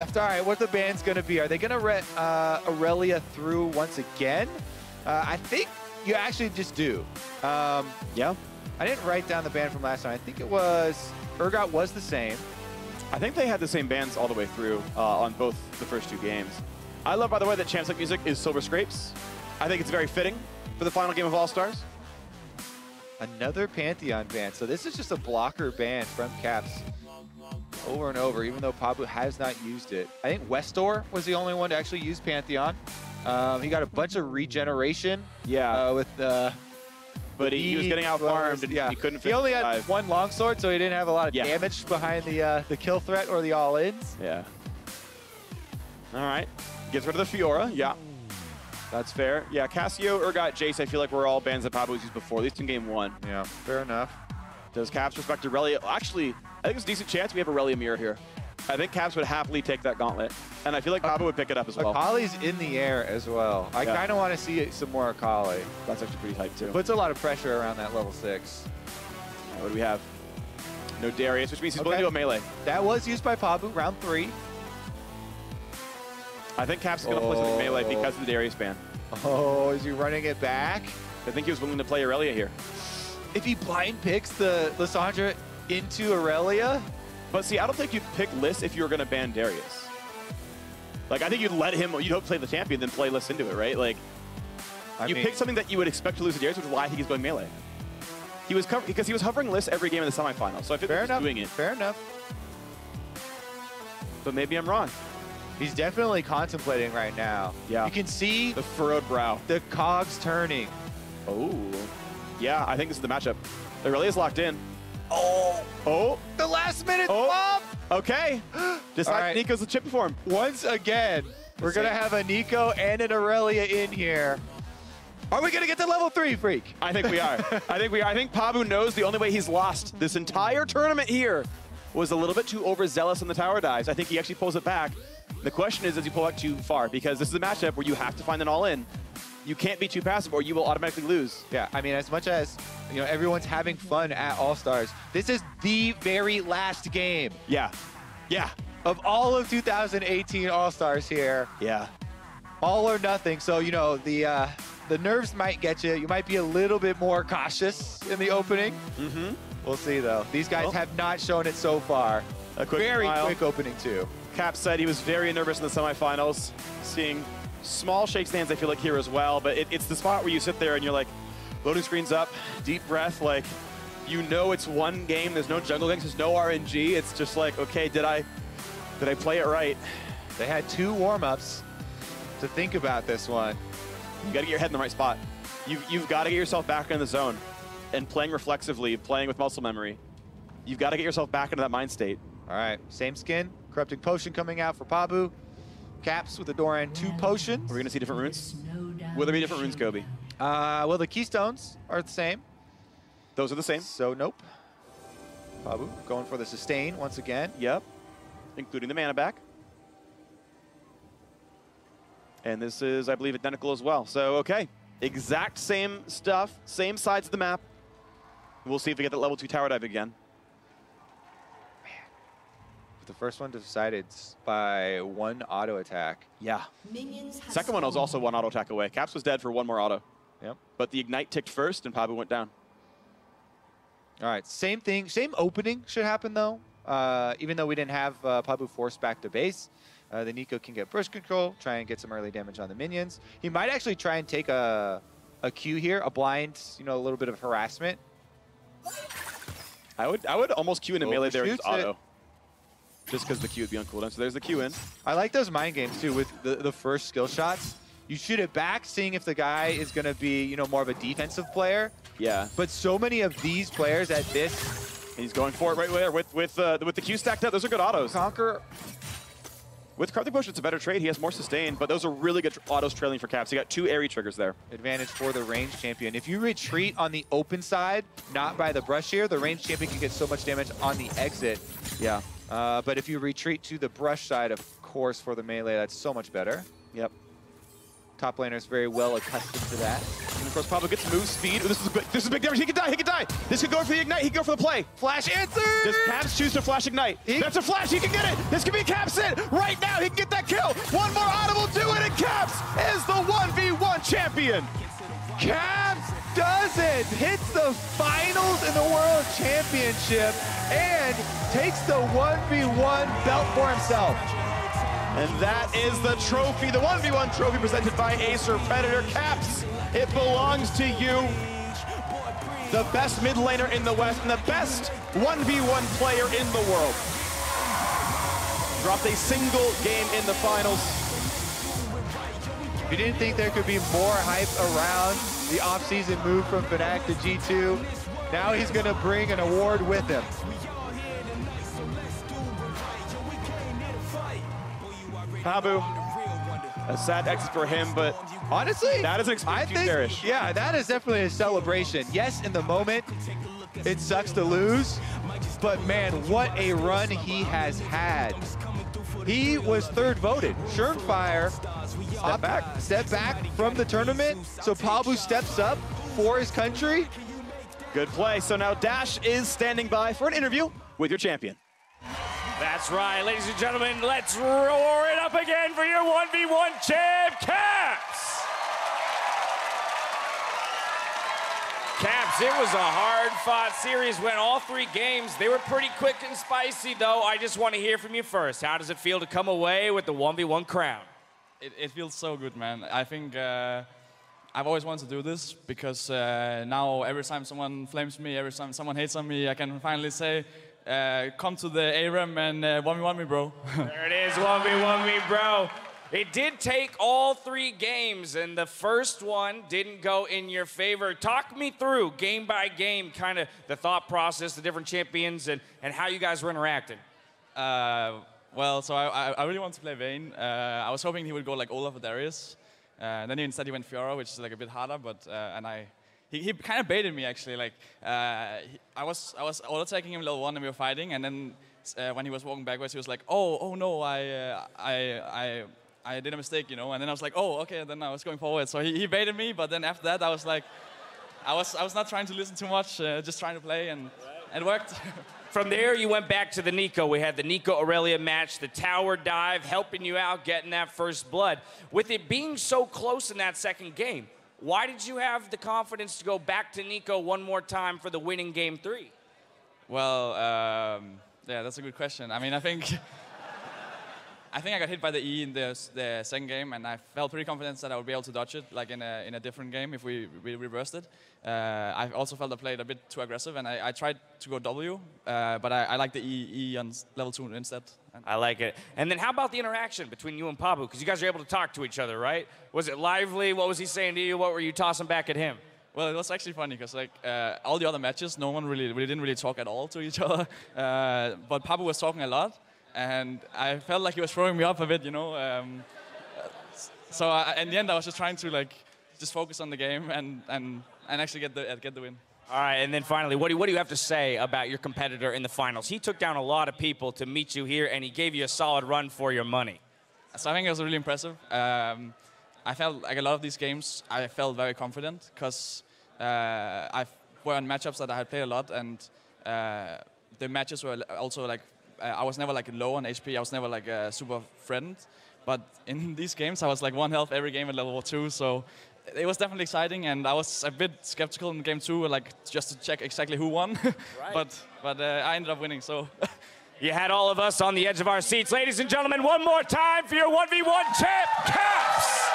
All right, what the band's going to be? Are they going to let Aurelia through once again? I think you actually just do. Yeah. I didn't write down the band from last time. I think it was, Urgot was the same. I think they had the same bands all the way through on both the first two games. I love, by the way, that Champs League music is Silver Scrapes. I think it's very fitting for the final game of All-Stars. Another Pantheon band. So this is just a blocker band from Caps over and over, even though Pabu has not used it. I think Westor was the only one to actually use Pantheon. He got a bunch of regeneration. Yeah. But he was getting out-farmed and he couldn't finish. He only had one longsword, so he didn't have a lot of damage behind the kill threat or the all-ins. Yeah. All right. Gets rid of the Fiora. Yeah. That's fair. Yeah, Cassio, Urgot, Jace, I feel like we're all bands that Pabu's used before, at least in game one. Yeah, fair enough. Does Caps respect Aurelia? Actually, I think there's a decent chance we have Aurelia mirror here. I think Caps would happily take that gauntlet. And I feel like Pabu would pick it up as well. Akali's in the air as well. I kind of want to see some more Akali. That's actually pretty hype too. Puts a lot of pressure around that level 6. What do we have? No Darius, which means he's willing to go melee. That was used by Pabu, round 3. I think Caps is going to play something melee because of the Darius ban. Oh, is he running it back? I think he was willing to play Aurelia here. If he blind picks the Lissandra into Aurelia? But see, I don't think you'd pick Liss if you were going to ban Darius. Like, I think you'd let him, you don't play the champion, then play Liss into it, right? Like, you pick something that you would expect to lose to Darius, which is why I think he's going melee. He was because he was hovering Liss every game in the semifinal, so I feel like he's doing it. Fair enough. But maybe I'm wrong. He's definitely contemplating right now. Yeah. You can see the furrowed brow. The cogs turning. Oh. Yeah, I think this is the matchup. Aurelia's locked in. Oh. The last minute bomb. Okay. Just like Nico's the chip for him. Once again, we're going to have a Nico and an Aurelia in here. Are we going to get to level 3, Freak? I think we are. I think Pabu knows the only way he's lost this entire tournament here was a little bit too overzealous in the tower dives. I think he actually pulls it back. The question is, does he pull back too far? Because this is a matchup where you have to find an all-in. You can't be too passive or you will automatically lose. Yeah, I mean, as much as everyone's having fun at All-Stars, this is the very last game. Yeah. Yeah. Of all of 2018 All-Stars here. Yeah. All or nothing. So, the nerves might get you. You might be a little bit more cautious in the opening. Mm-hmm. We'll see, though. These guys have not shown it so far. A quick quick opening, too. Cap said he was very nervous in the semifinals, seeing small shake stands, I feel like, here as well. But it's the spot where you sit there and you're like, loading screens up, deep breath, like, it's one game, there's no jungle ganks, there's no RNG. It's just like, okay, did I play it right? They had 2 warm-ups to think about this one. You got to get your head in the right spot. You've got to get yourself back in the zone and playing reflexively, playing with muscle memory. You've got to get yourself back into that mind state. All right, same skin. Corrupting Potion coming out for Pabu. Caps with the Doran 2 potions. We're going to see different runes? Will there be different runes, Kobe? Well, the Keystones are the same. Those are the same? So, nope. Pabu going for the sustain once again. Yep. Including the mana back. And this is, I believe, identical as well. So, okay. Exact same stuff, same sides of the map. We'll see if we get that level 2 tower dive again. The first one decided by 1 auto attack. Yeah. Second one was also 1 auto attack away. Caps was dead for 1 more auto. Yep. But the Ignite ticked first and Pabu went down. All right, same thing. Same opening should happen, though. Even though we didn't have Pabu forced back to base, the Nico can get burst control, try and get some early damage on the minions. He might actually try and take a Q here, a blind, a little bit of harassment. I would almost Q in a melee there with auto. Just because the Q would be on cooldown. So there's the Q in. I like those mind games, too, with the first skill shots. You shoot it back, seeing if the guy is going to be, more of a defensive player. Yeah. But so many of these players at this... And he's going for it right there with the Q stacked up. Those are good autos. Conquer... With Corrupting Potion, it's a better trade. He has more sustain, but those are really good autos trailing for Caps. He got 2 airy triggers there. Advantage for the range champion. If you retreat on the open side, not by the brush here, the range champion can get so much damage on the exit. Yeah. But if you retreat to the brush side, of course, for the melee, that's so much better. Yep. Top laner is very well accustomed to that. And of course, Pabu gets move speed. Ooh, this is a big damage. He could die. He could die. This could go for the ignite. He could go for the play. Flash answer! Does Caps choose to flash ignite? That's a flash. He can get it. This could be Caps in. Right now, he can get that kill. One more audible to it, and Caps is the 1v1 champion. Caps does it! Hits the finals in the World Championship and takes the 1v1 belt for himself. And that is the trophy, the 1v1 trophy presented by Acer Predator. Caps, it belongs to you. The best mid laner in the West and the best 1v1 player in the world. Dropped a single game in the finals. If you didn't think there could be more hype around the offseason move from Fnatic to G2, now he's going to bring an award with him. Pabu, a sad exit for him, but honestly, that is an experience you cherish. Yeah, that is definitely a celebration. Yes, in the moment, it sucks to lose, but man, what a run he has had. He was third voted. Surenfire step back from the tournament, so Pabu steps up for his country. Good play. So now Dash is standing by for an interview with your champion. That's right, ladies and gentlemen, let's roar it up again for your 1v1 champ, Caps! Caps, it was a hard-fought series, went all 3 games. They were pretty quick and spicy, though. I just want to hear from you first. How does it feel to come away with the 1v1 crown? It feels so good, man. I think I've always wanted to do this because now every time someone flames me, every time someone hates on me, I can finally say, come to the ARAM and 1v1 me, bro. There it is, 1v1 me, bro. It did take all 3 games, and the first one didn't go in your favor. Talk me through, game by game, kind of the thought process, the different champions, and how you guys were interacting. Well, so I really want to play Vayne. I was hoping he would go like Olaf or Darius. Then instead he went Fiora, which is like a bit harder, but he kind of baited me actually. Like I was auto-attacking him level 1 and we were fighting, and then when he was walking backwards, he was like, oh no, I did a mistake, you know. And then I was like, oh okay. Then I was going forward, so he baited me. But then after that, I was like, I was not trying to listen too much, just trying to play, and it worked. From there, you went back to the Neeko. We had the Neeko-Aurelia match, the tower dive, helping you out, getting that first blood. With it being so close in that second game, why did you have the confidence to go back to Neeko one more time for the winning game 3? Well, yeah, that's a good question. I mean, I think I got hit by the E in the second game, and I felt pretty confident that I would be able to dodge it, like in a different game if we reversed it. I also felt I played a bit too aggressive, and I tried to go W, but I like the E on level 2 instead. I like it. And then how about the interaction between you and Pabu? Because you guys are able to talk to each other, right? Was it lively? What was he saying to you? What were you tossing back at him? Well, it was actually funny because like all the other matches, no one we didn't really talk at all to each other. But Pabu was talking a lot, and I felt like he was throwing me up a bit, you know. So in the end, I was just trying to like just focus on the game and actually get the win. All right, and then finally, what do you have to say about your competitor in the finals? He took down a lot of people to meet you here, and he gave you a solid run for your money. So I think it was really impressive. I felt like a lot of these games, I felt very confident because I were on matchups that I had played a lot, and the matches were also like, I was never like low on HP, I was never like a super friend. But in these games, I was like 1 health every game at level 2, so it was definitely exciting, and I was a bit skeptical in game 2, like just to check exactly who won. Right. but I ended up winning, so. You had all of us on the edge of our seats. Ladies and gentlemen, one more time for your 1v1 champ, Caps!